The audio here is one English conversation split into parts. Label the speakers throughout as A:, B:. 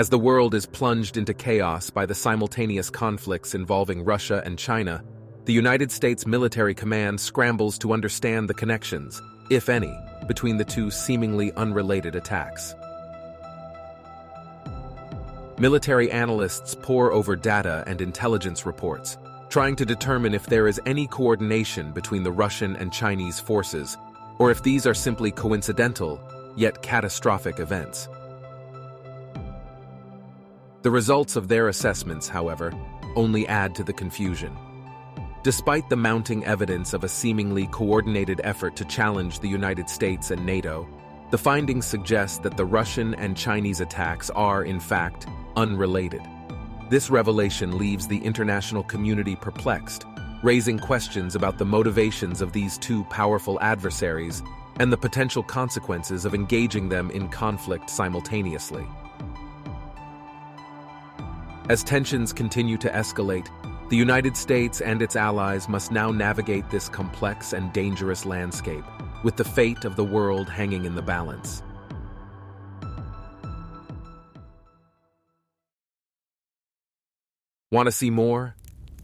A: As the world is plunged into chaos by the simultaneous conflicts involving Russia and China, the United States Military Command scrambles to understand the connections, if any, between the two seemingly unrelated attacks. Military analysts pore over data and intelligence reports, trying to determine if there is any coordination between the Russian and Chinese forces, or if these are simply coincidental, yet catastrophic events. The results of their assessments, however, only add to the confusion. Despite the mounting evidence of a seemingly coordinated effort to challenge the United States and NATO, the findings suggest that the Russian and Chinese attacks are, in fact, unrelated. This revelation leaves the international community perplexed, raising questions about the motivations of these two powerful adversaries and the potential consequences of engaging them in conflict simultaneously. As tensions continue to escalate, the United States and its allies must now navigate this complex and dangerous landscape, with the fate of the world hanging in the balance. Want to see more?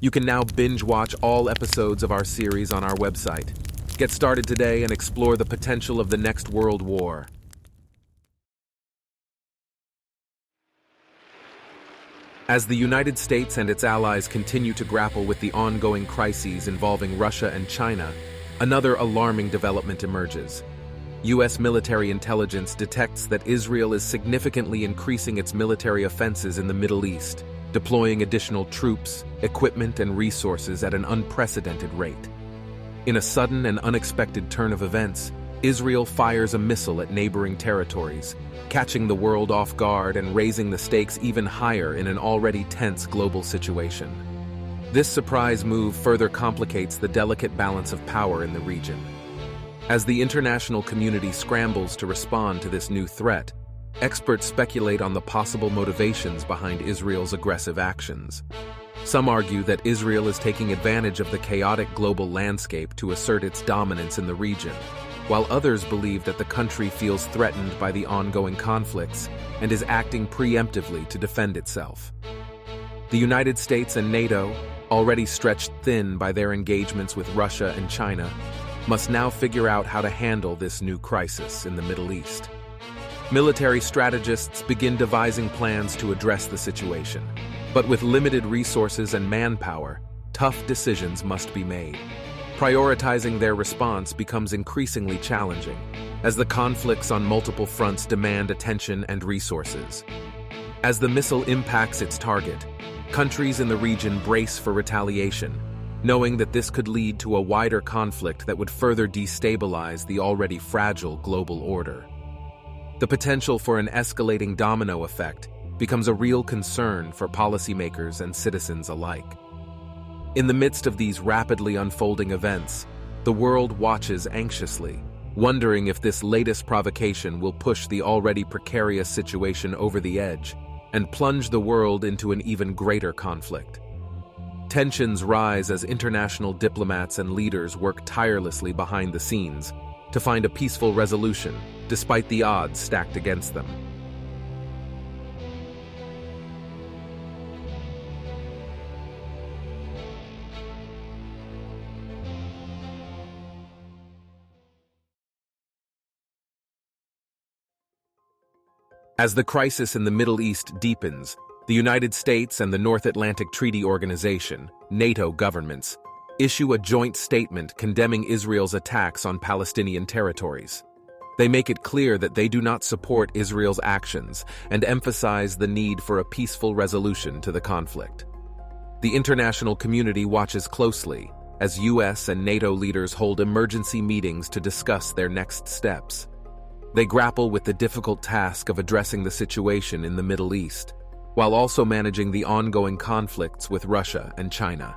A: You can now binge-watch all episodes of our series on our website. Get started today and explore the potential of the next world war. As the United States and its allies continue to grapple with the ongoing crises involving Russia and China, another alarming development emerges. U.S. military intelligence detects that Israel is significantly increasing its military offenses in the Middle East, deploying additional troops, equipment, and resources at an unprecedented rate. In a sudden and unexpected turn of events, Israel fires a missile at neighboring territories, catching the world off guard and raising the stakes even higher in an already tense global situation. This surprise move further complicates the delicate balance of power in the region. As the international community scrambles to respond to this new threat, experts speculate on the possible motivations behind Israel's aggressive actions. Some argue that Israel is taking advantage of the chaotic global landscape to assert its dominance in the region, while others believe that the country feels threatened by the ongoing conflicts and is acting preemptively to defend itself. The United States and NATO, already stretched thin by their engagements with Russia and China, must now figure out how to handle this new crisis in the Middle East. Military strategists begin devising plans to address the situation, but with limited resources and manpower, tough decisions must be made. Prioritizing their response becomes increasingly challenging, as the conflicts on multiple fronts demand attention and resources. As the missile impacts its target, countries in the region brace for retaliation, knowing that this could lead to a wider conflict that would further destabilize the already fragile global order. The potential for an escalating domino effect becomes a real concern for policymakers and citizens alike. In the midst of these rapidly unfolding events, the world watches anxiously, wondering if this latest provocation will push the already precarious situation over the edge and plunge the world into an even greater conflict. Tensions rise as international diplomats and leaders work tirelessly behind the scenes to find a peaceful resolution, despite the odds stacked against them. As the crisis in the Middle East deepens, the United States and the North Atlantic Treaty Organization, NATO governments, issue a joint statement condemning Israel's attacks on Palestinian territories. They make it clear that they do not support Israel's actions and emphasize the need for a peaceful resolution to the conflict. The international community watches closely as U.S. and NATO leaders hold emergency meetings to discuss their next steps. They grapple with the difficult task of addressing the situation in the Middle East, while also managing the ongoing conflicts with Russia and China.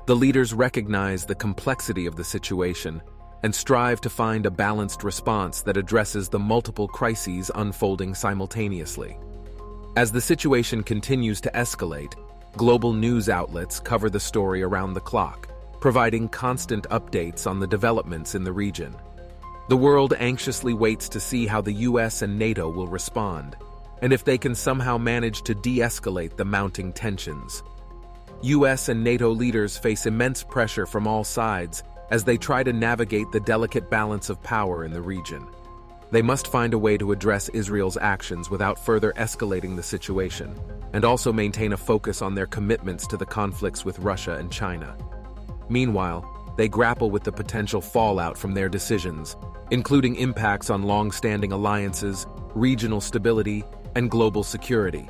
A: The leaders recognize the complexity of the situation and strive to find a balanced response that addresses the multiple crises unfolding simultaneously. As the situation continues to escalate, global news outlets cover the story around the clock, providing constant updates on the developments in the region. The world anxiously waits to see how the U.S. and NATO will respond, and if they can somehow manage to de-escalate the mounting tensions. US and NATO leaders face immense pressure from all sides as they try to navigate the delicate balance of power in the region. They must find a way to address Israel's actions without further escalating the situation, and also maintain a focus on their commitments to the conflicts with Russia and China. Meanwhile, they grapple with the potential fallout from their decisions, including impacts on long-standing alliances, regional stability, and global security.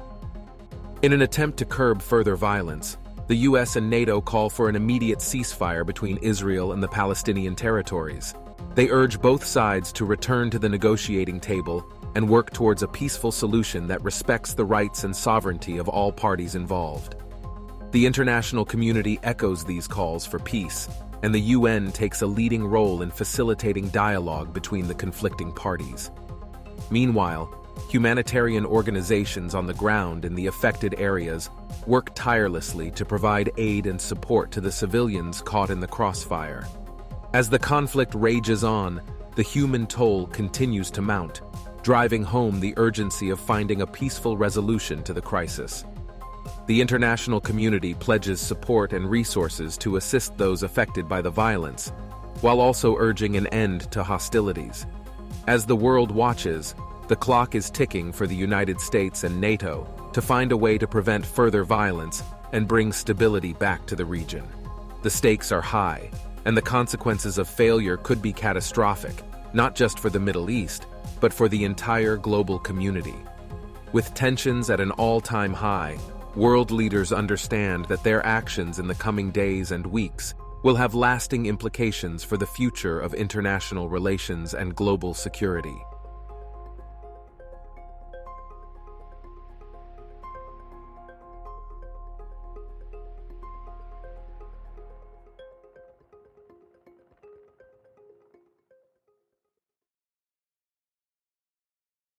A: In an attempt to curb further violence, the US and NATO call for an immediate ceasefire between Israel and the Palestinian territories. They urge both sides to return to the negotiating table and work towards a peaceful solution that respects the rights and sovereignty of all parties involved. The international community echoes these calls for peace, and the UN takes a leading role in facilitating dialogue between the conflicting parties. Meanwhile, humanitarian organizations on the ground in the affected areas work tirelessly to provide aid and support to the civilians caught in the crossfire. As the conflict rages on, the human toll continues to mount, driving home the urgency of finding a peaceful resolution to the crisis. The international community pledges support and resources to assist those affected by the violence, while also urging an end to hostilities. As the world watches, the clock is ticking for the United States and NATO to find a way to prevent further violence and bring stability back to the region. The stakes are high, and the consequences of failure could be catastrophic, not just for the Middle East, but for the entire global community. With tensions at an all-time high, world leaders understand that their actions in the coming days and weeks will have lasting implications for the future of international relations and global security.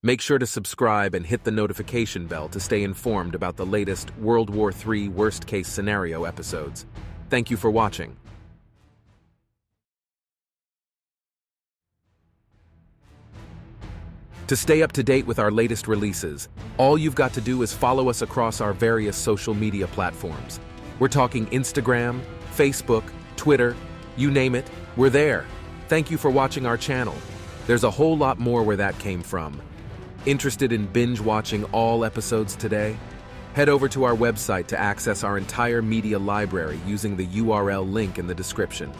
A: Make sure to subscribe and hit the notification bell to stay informed about the latest World War III worst-case scenario episodes. Thank you for watching. To stay up to date with our latest releases, all you've got to do is follow us across our various social media platforms. We're talking Instagram, Facebook, Twitter, you name it, we're there. Thank you for watching our channel. There's a whole lot more where that came from. Interested in binge-watching all episodes today? Head over to our website to access our entire media library using the URL link in the description.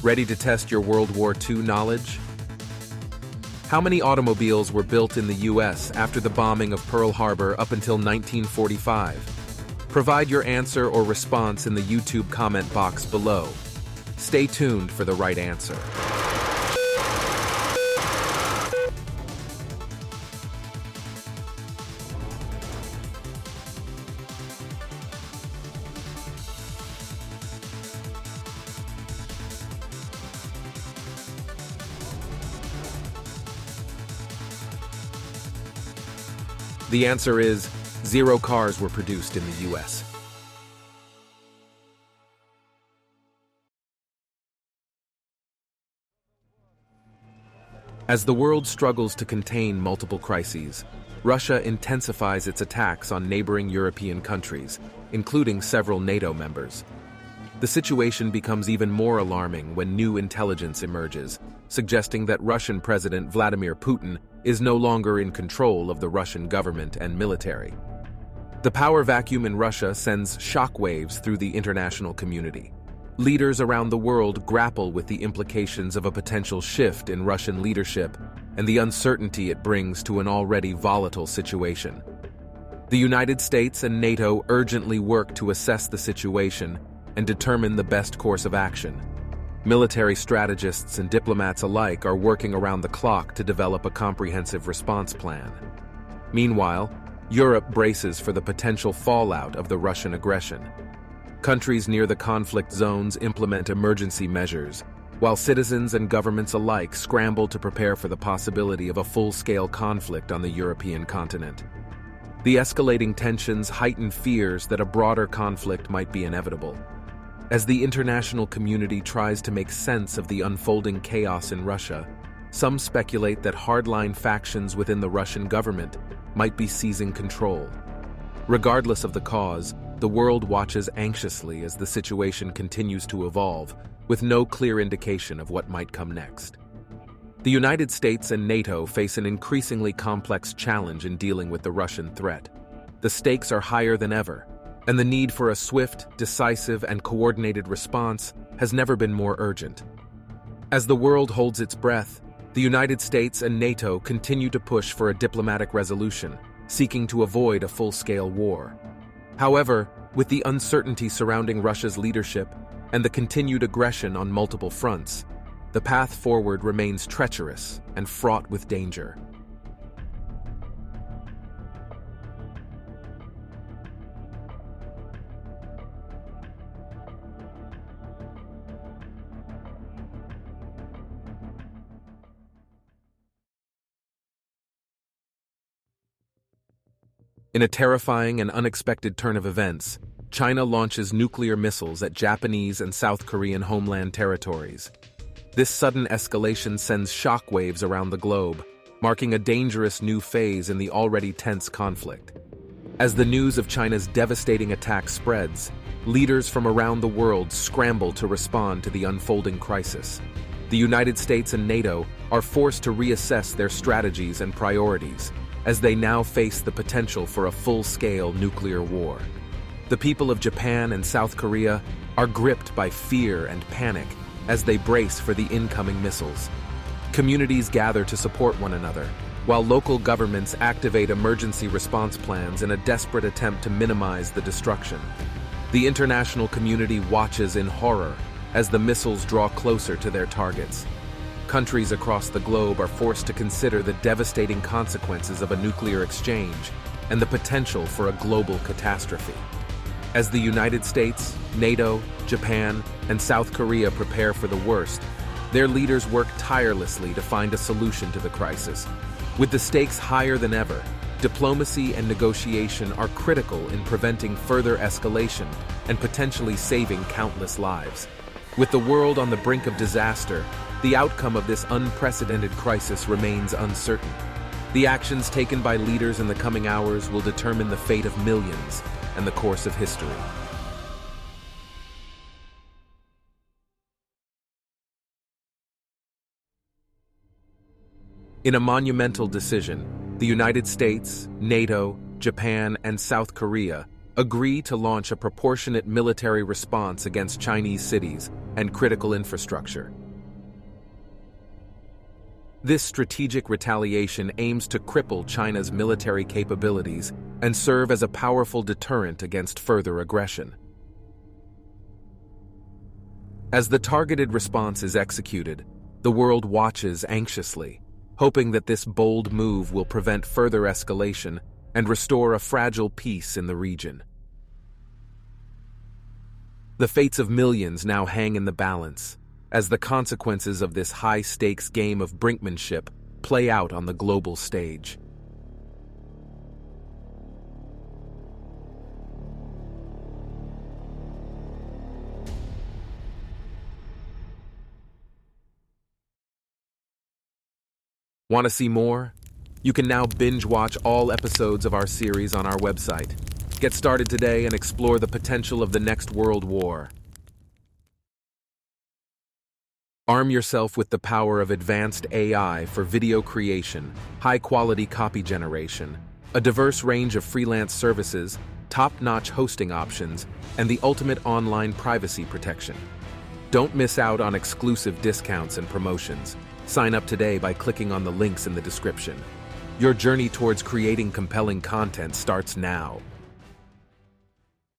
A: Ready to test your World War II knowledge? How many automobiles were built in the US after the bombing of Pearl Harbor up until 1945? Provide your answer or response in the YouTube comment box below. Stay tuned for the right answer. The answer is 0 cars were produced in the US. As the world struggles to contain multiple crises, Russia intensifies its attacks on neighboring European countries, including several NATO members. The situation becomes even more alarming when new intelligence emerges, suggesting that Russian President Vladimir Putin is no longer in control of the Russian government and military. The power vacuum in Russia sends shockwaves through the international community. Leaders around the world grapple with the implications of a potential shift in Russian leadership and the uncertainty it brings to an already volatile situation. The United States and NATO urgently work to assess the situation and determine the best course of action. Military strategists and diplomats alike are working around the clock to develop a comprehensive response plan. Meanwhile, Europe braces for the potential fallout of the Russian aggression. Countries near the conflict zones implement emergency measures, while citizens and governments alike scramble to prepare for the possibility of a full-scale conflict on the European continent. The escalating tensions heighten fears that a broader conflict might be inevitable. As the international community tries to make sense of the unfolding chaos in Russia, some speculate that hardline factions within the Russian government might be seizing control. Regardless of the cause, the world watches anxiously as the situation continues to evolve, with no clear indication of what might come next. The United States and NATO face an increasingly complex challenge in dealing with the Russian threat. The stakes are higher than ever, and the need for a swift, decisive, and coordinated response has never been more urgent. As the world holds its breath, the United States and NATO continue to push for a diplomatic resolution, seeking to avoid a full-scale war. However, with the uncertainty surrounding Russia's leadership and the continued aggression on multiple fronts, the path forward remains treacherous and fraught with danger. In a terrifying and unexpected turn of events, China launches nuclear missiles at Japanese and South Korean homeland territories. This sudden escalation sends shockwaves around the globe, marking a dangerous new phase in the already tense conflict. As the news of China's devastating attack spreads, leaders from around the world scramble to respond to the unfolding crisis. The United States and NATO are forced to reassess their strategies and priorities, as they now face the potential for a full-scale nuclear war. The people of Japan and South Korea are gripped by fear and panic as they brace for the incoming missiles. Communities gather to support one another, while local governments activate emergency response plans in a desperate attempt to minimize the destruction. The international community watches in horror as the missiles draw closer to their targets. Countries across the globe are forced to consider the devastating consequences of a nuclear exchange and the potential for a global catastrophe. As the United States, NATO, Japan, and South Korea prepare for the worst, their leaders work tirelessly to find a solution to the crisis. With the stakes higher than ever, diplomacy and negotiation are critical in preventing further escalation and potentially saving countless lives. With the world on the brink of disaster, the outcome of this unprecedented crisis remains uncertain. The actions taken by leaders in the coming hours will determine the fate of millions and the course of history. In a monumental decision, the United States, NATO, Japan, and South Korea agree to launch a proportionate military response against Chinese cities and critical infrastructure. This strategic retaliation aims to cripple China's military capabilities and serve as a powerful deterrent against further aggression. As the targeted response is executed, the world watches anxiously, hoping that this bold move will prevent further escalation and restore a fragile peace in the region. The fates of millions now hang in the balance, as the consequences of this high-stakes game of brinkmanship play out on the global stage. Want to see more? You can now binge-watch all episodes of our series on our website. Get started today and explore the potential of the next world war. Arm yourself with the power of advanced AI for video creation, high-quality copy generation, a diverse range of freelance services, top-notch hosting options, and the ultimate online privacy protection. Don't miss out on exclusive discounts and promotions. Sign up today by clicking on the links in the description. Your journey towards creating compelling content starts now.